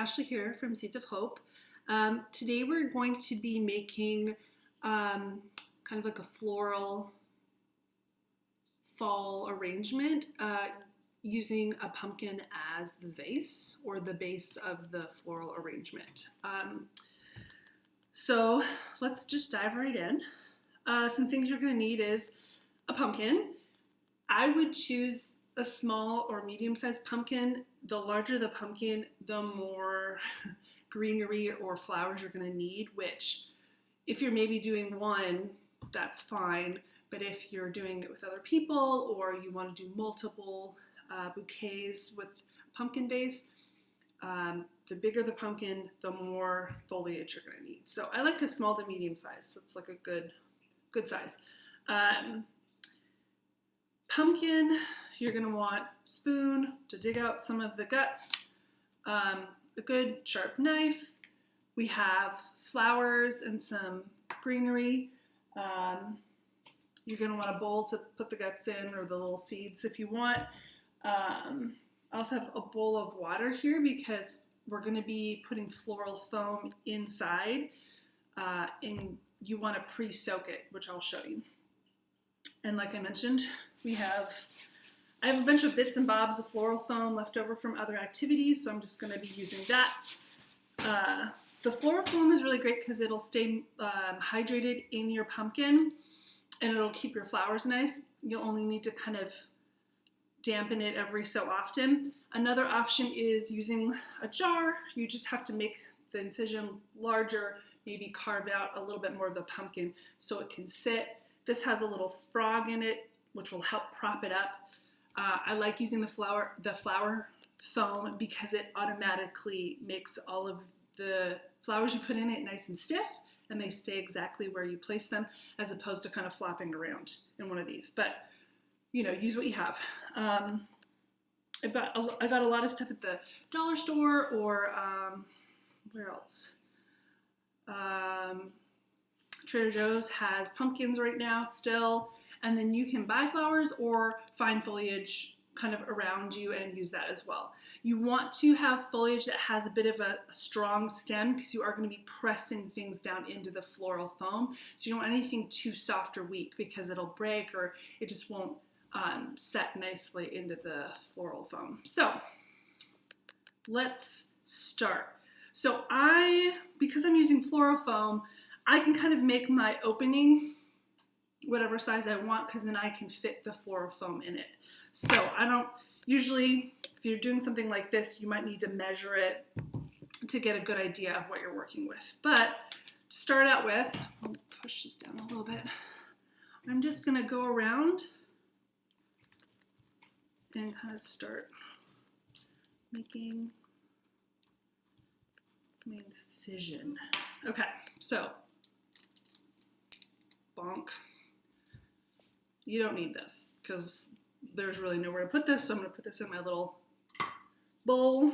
Ashley here from Seeds of Hope. Today we're going to be making kind of like a floral fall arrangement using a pumpkin as the vase or the base of the floral arrangement. So let's just dive right in. Some things you're going to need is a pumpkin. I would choose a small or medium-sized pumpkin. The larger the pumpkin, the more greenery or flowers you're going to need, which if you're maybe doing one, that's fine. But if you're doing it with other people or you want to do multiple bouquets with pumpkin base, the bigger the pumpkin, the more foliage you're going to need. So I like a small to medium size. That's like a good size. Pumpkin, you're going to want a spoon to dig out some of the guts, a good sharp knife. We have flowers and some greenery. You're going to want a bowl to put the guts in or the little seeds if you want. I also have a bowl of water here because we're going to be putting floral foam inside and you want to pre-soak it, which I'll show you. And like I mentioned, I have a bunch of bits and bobs of floral foam left over from other activities, so I'm just going to be using that. The floral foam is really great because it'll stay hydrated in your pumpkin and it'll keep your flowers nice. You'll only need to kind of dampen it every so often. Another option is using a jar. You just have to make the incision larger, maybe carve out a little bit more of the pumpkin so it can sit. This has a little frog in it, which will help prop it up. I like using the flower foam because it automatically makes all of the flowers you put in it nice and stiff, and they stay exactly where you place them, as opposed to kind of flopping around in one of these. But use what you have. I got a lot of stuff at the dollar store or where else? Trader Joe's has pumpkins right now still, and then you can buy flowers or find foliage kind of around you and use that as well. You want to have foliage that has a bit of a strong stem because you are going to be pressing things down into the floral foam. So you don't want anything too soft or weak because it'll break or it just won't set nicely into the floral foam. So let's start. So because I'm using floral foam, I can kind of make my opening whatever size I want because then I can fit the floral foam in it. So I don't usually, if you're doing something like this, you might need to measure it to get a good idea of what you're working with. But to start out with, I'll push this down a little bit. I'm just going to go around and kind of start making my incision. Okay, so bonk. You don't need this because there's really nowhere to put this, so I'm going to put this in my little bowl.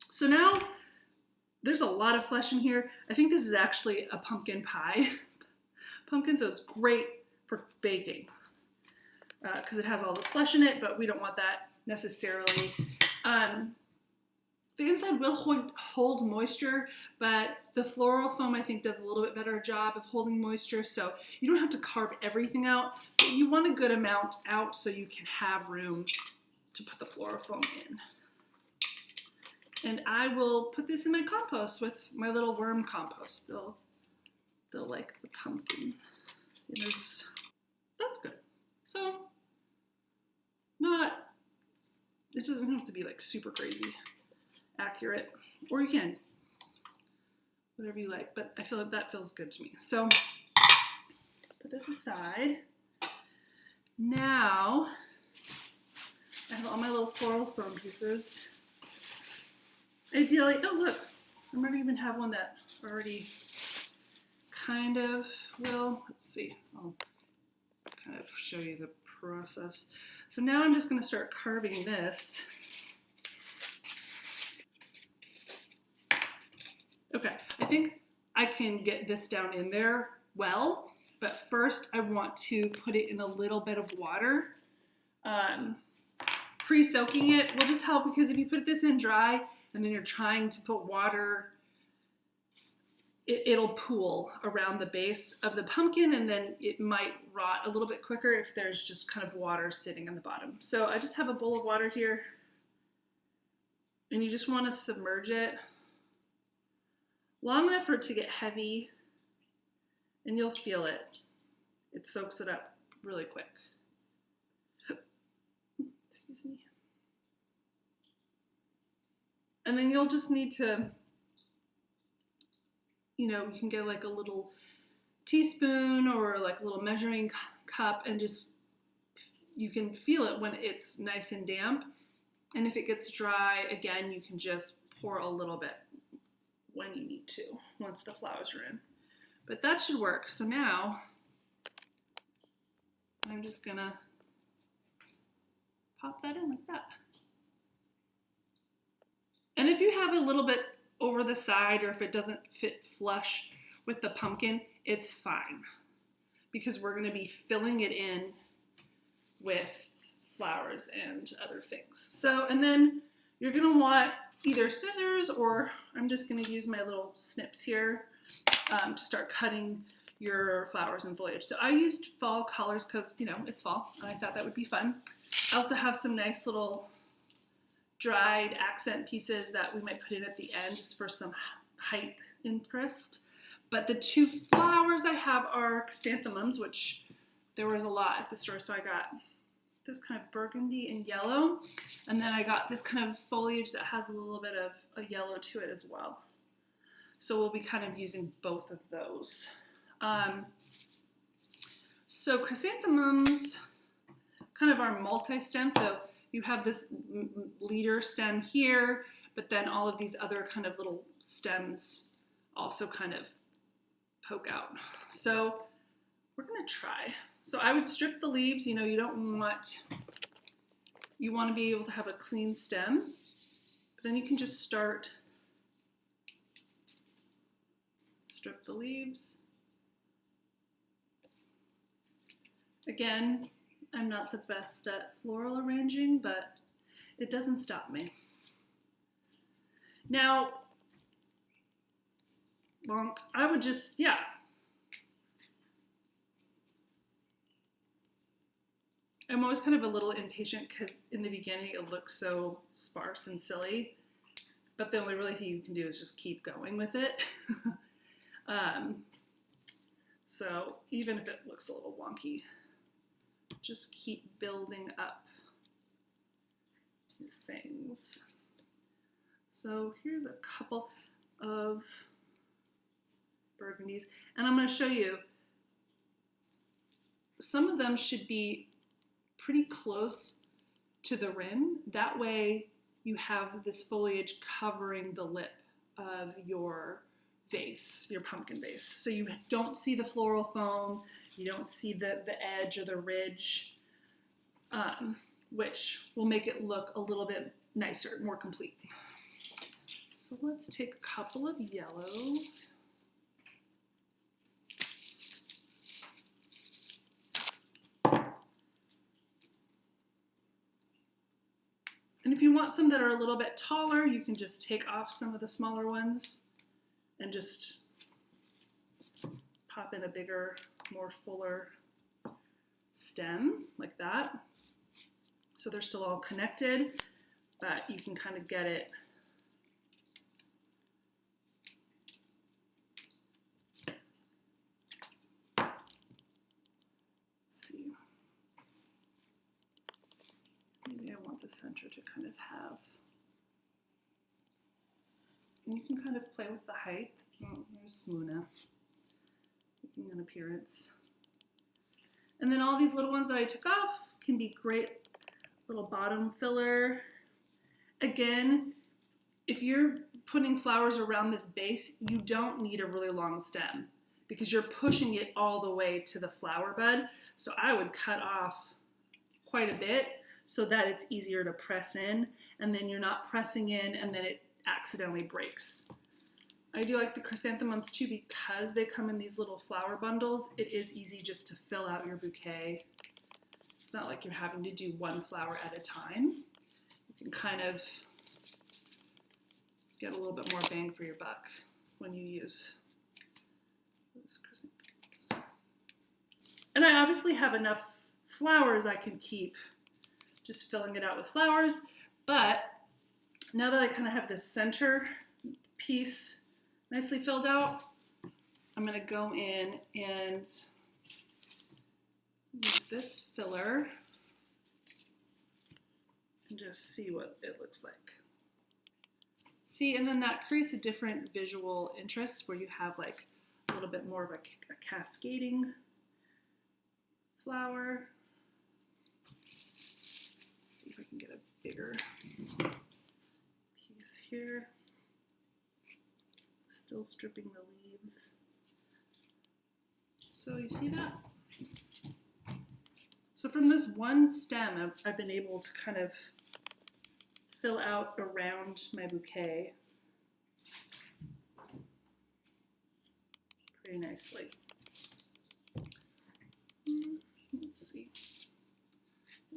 So now there's a lot of flesh in here. I think this is actually a pumpkin pie pumpkin, so it's great for baking because it has all this flesh in it, but we don't want that necessarily. The inside will hold moisture, but the floral foam I think does a little bit better job of holding moisture, so you don't have to carve everything out, but you want a good amount out so you can have room to put the floral foam in. And I will put this in my compost with my little worm compost. They'll like the pumpkin innards. That's good. So it doesn't have to be like super crazy accurate, or you can, whatever you like, but I feel like that feels good to me. So put this aside. Now I have all my little floral foam pieces. Ideally, oh look, I might even have one that already kind of will. Let's see, I'll kind of show you the process. So now I'm just going to start carving this. Okay, I think I can get this down in there well, but first I want to put it in a little bit of water. Pre-soaking it will just help because if you put this in dry, and then you're trying to put water, it'll pool around the base of the pumpkin, and then it might rot a little bit quicker if there's just kind of water sitting in the bottom. So I just have a bowl of water here, and you just want to submerge it long enough for it to get heavy, and you'll feel it. It soaks it up really quick. Excuse me. And then you'll just need to, you can get like a little teaspoon or like a little measuring cup, and just, you can feel it when it's nice and damp. And if it gets dry, again, you can just pour a little bit when you need to, once the flowers are in. But that should work. So now I'm just gonna pop that in like that. And if you have a little bit over the side, or if it doesn't fit flush with the pumpkin, it's fine, because we're going to be filling it in with flowers and other things. So, and then you're going to want either scissors, or I'm just going to use my little snips here to start cutting your flowers and foliage. So I used fall colors because, it's fall, and I thought that would be fun. I also have some nice little dried accent pieces that we might put in at the end just for some height interest. But the two flowers I have are chrysanthemums, which there was a lot at the store. So I got this kind of burgundy and yellow, and then I got this kind of foliage that has a little bit of a yellow to it as well. So we'll be kind of using both of those. So chrysanthemums kind of are multi-stem. So you have this leader stem here, but then all of these other kind of little stems also kind of poke out. So we're gonna try. So I would strip the leaves. You want to be able to have a clean stem, but then you can just strip the leaves. Again, I'm not the best at floral arranging, but it doesn't stop me. Now, I would just, I'm always kind of a little impatient because in the beginning it looks so sparse and silly, but the only really thing you can do is just keep going with it. So even if it looks a little wonky, just keep building up your things. So here's a couple of burgundies, and I'm going to show you. Some of them should be pretty close to the rim. That way you have this foliage covering the lip of your vase, your pumpkin vase. So you don't see the floral foam, you don't see the edge or the ridge, which will make it look a little bit nicer, more complete. So let's take a couple of yellows. And if you want some that are a little bit taller, you can just take off some of the smaller ones and just pop in a bigger, more fuller stem like that. So they're still all connected, but you can kind of get it. Let's see. Maybe I want the center to kind of have. And you can kind of play with the height. Oh, there's Luna, making an appearance. And then all these little ones that I took off can be great little bottom filler. Again, if you're putting flowers around this base, you don't need a really long stem because you're pushing it all the way to the flower bud. So I would cut off quite a bit so that it's easier to press in, and then you're not pressing in and then it accidentally breaks. I do like the chrysanthemums too because they come in these little flower bundles. It is easy just to fill out your bouquet. It's not like you're having to do one flower at a time. You can kind of get a little bit more bang for your buck when you use those chrysanthemums. And I obviously have enough flowers I can keep just filling it out with flowers, but now that I kind of have this center piece nicely filled out, I'm going to go in and use this filler and just see what it looks like. See, and then that creates a different visual interest where you have like a little bit more of a cascading flower. Let's see if I can get a bigger piece here. Still stripping the leaves. So you see that? So from this one stem, I've been able to kind of fill out around my bouquet pretty nicely. Let's see.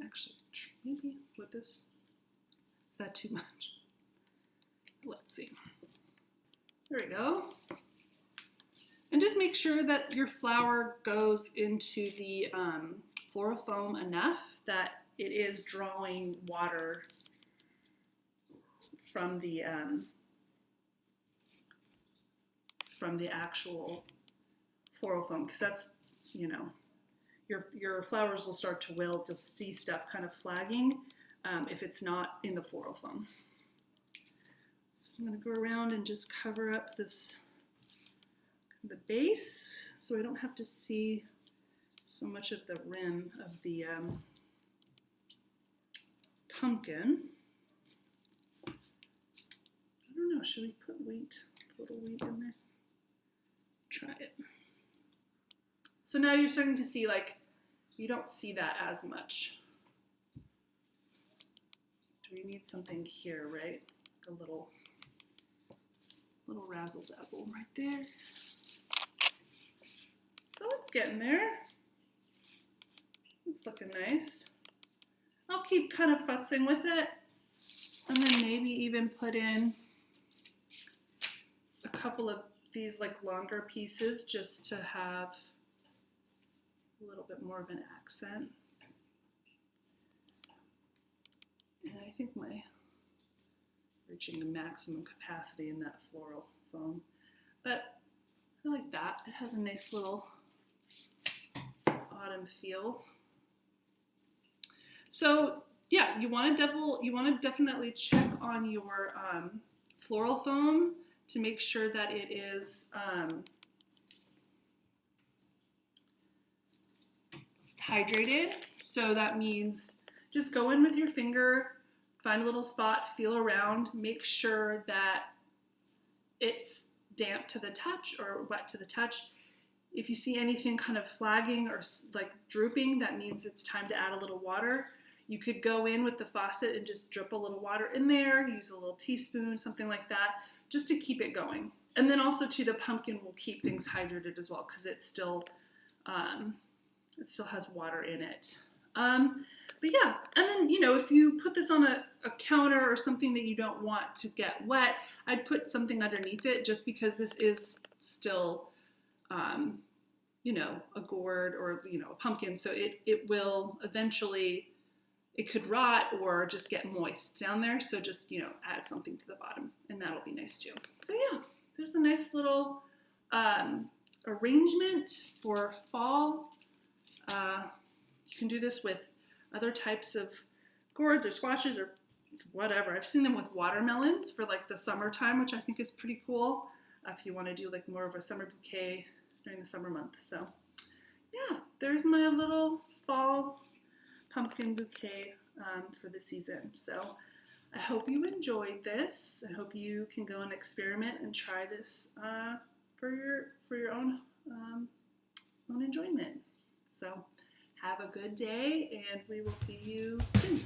Actually, maybe with this, is that too much? Let's see. There we go. And just make sure that your flower goes into the floral foam enough that it is drawing water from the actual floral foam, because that's, you know, your flowers will start to wilt. You'll see stuff kind of flagging if it's not in the floral foam. So I'm going to go around and just cover up the base so I don't have to see so much of the rim of the pumpkin. I don't know, should we put wheat, a little wheat in there? Try it. So now you're starting to see, like, you don't see that as much. Do we need something here, right? Like a little razzle dazzle right there. So it's getting there. It's looking nice. I'll keep kind of futzing with it, and then maybe even put in a couple of these like longer pieces just to have a little bit more of an accent. And I think my reaching the maximum capacity in that floral foam, but I like that. It has a nice little autumn feel. So yeah, you want to definitely check on your floral foam to make sure that it is hydrated. So that means just go in with your finger, find a little spot, feel around, make sure that it's damp to the touch or wet to the touch. If you see anything kind of flagging or like drooping, that means it's time to add a little water. You could go in with the faucet and just drip a little water in there, use a little teaspoon, something like that, just to keep it going. And then also too, the pumpkin will keep things hydrated as well because it still has water in it. But yeah, and then, you know, if you put this on a counter or something that you don't want to get wet, I'd put something underneath it just because this is still, you know, a gourd or, you know, a pumpkin. So it will eventually, it could rot or just get moist down there. So just, you know, add something to the bottom and that'll be nice too. So yeah, there's a nice little arrangement for fall. You can do this with other types of gourds or squashes or whatever. I've seen them with watermelons for like the summertime, which I think is pretty cool if you want to do like more of a summer bouquet during the summer month. So yeah, there's my little fall pumpkin bouquet for the season. So I hope you enjoyed this. I hope you can go and experiment and try this for your own enjoyment. So have a good day, and we will see you soon.